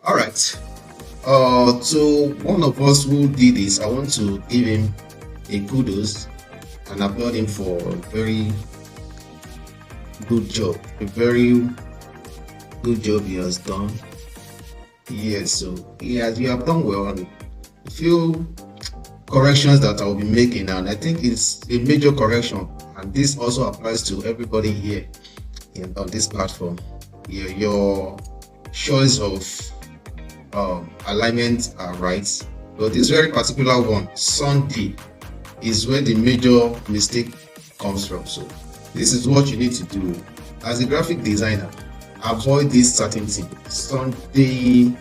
All right. So one of us who did this, I want to give him a kudos and applaud him for a very good job. A very good job he has done. Yes, so you have done well on a few corrections that I will be making, and I think it's a major correction, and this also applies to everybody here on this platform. Your choice of alignment are right, but this very particular one, Sunday, is where the major mistake comes from. So this is what you need to do as a graphic designer. Avoid this certain thing, Sunday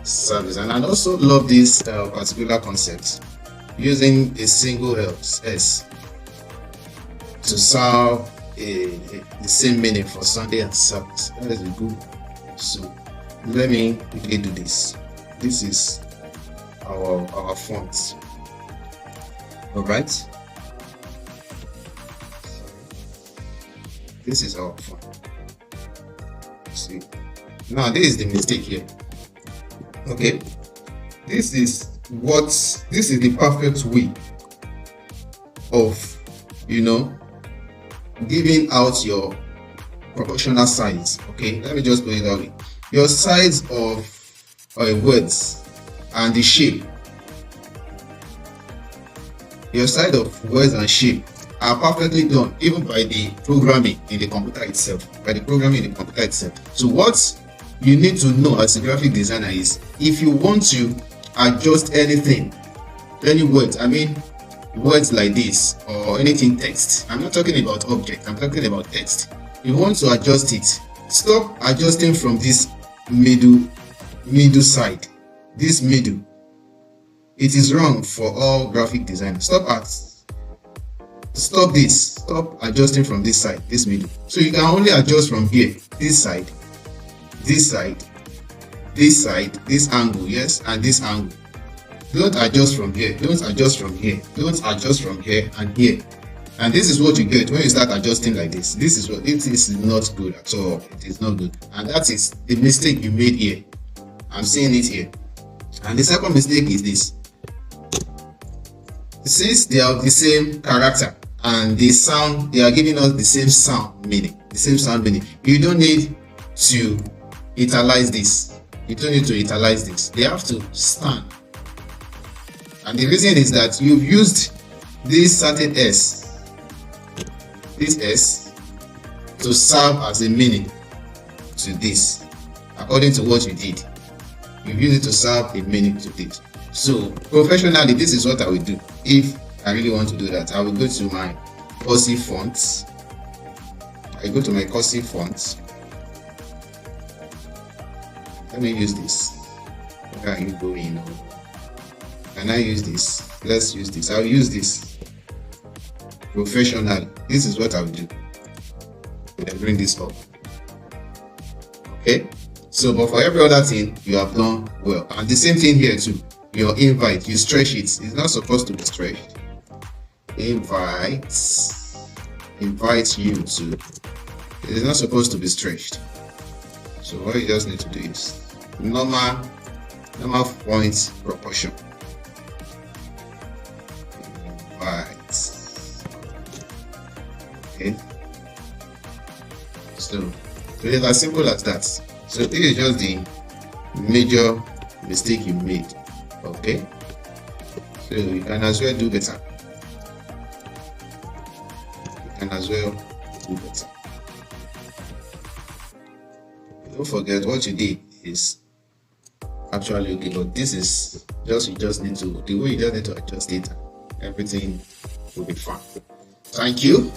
service. And I also love this particular concept, using a single S to serve the same meaning for Sunday and service. That is good. So let me quickly do this. This is our font. All right. This is our font. See, now this is the mistake here. Okay, this is the perfect way of giving out your proportional size. Okay, let me just put it that way. Your size of words and the shape, your size of words and shape are perfectly done even by the programming in the computer itself. So what you need to know as a graphic designer is, if you want to adjust anything, any words, I mean words like this or anything text, I'm not talking about object, I'm talking about text. You want to adjust it, stop adjusting from this middle side, this middle. It is wrong for all graphic designers. Stop adjusting from this side, this middle. So you can only adjust from here, this side, this side, this side, this angle, yes, and this angle. Don't adjust from here, don't adjust from here, don't adjust from here and here. And this is what you get when you start adjusting like this. This is what it is not good at all. It is not good. And that is the mistake you made here. I'm seeing it here. And the second mistake is this. Since they have the same character and the sound, they are giving us the same sound meaning. You don't need to italize this. They have to stand. And the reason is that you've used this certain S, this S, to serve as a meaning to this. According to what you did, you've used it to serve a meaning to this. So professionally, this is what I will do. If I really want to do that, I will go to my cursive fonts. I go to my cursive fonts. Let me use this. Where are you going? Can I use this? Let's use this. I'll use this professionally. This is what I'll do. Then bring this up. Okay. So, but for every other thing, you have done well. And the same thing here too. Your invite, you stretch it. It's not supposed to be stretched. Invite you to. It is not supposed to be stretched. So what you just need to do is normal point proportion. Invite. Okay. So it is as simple as that. So this is just the major mistake you made. Okay, so you can as well do better. Don't forget what you did is actually okay, but this is just, you just need to adjust it. Everything will be fine. Thank you.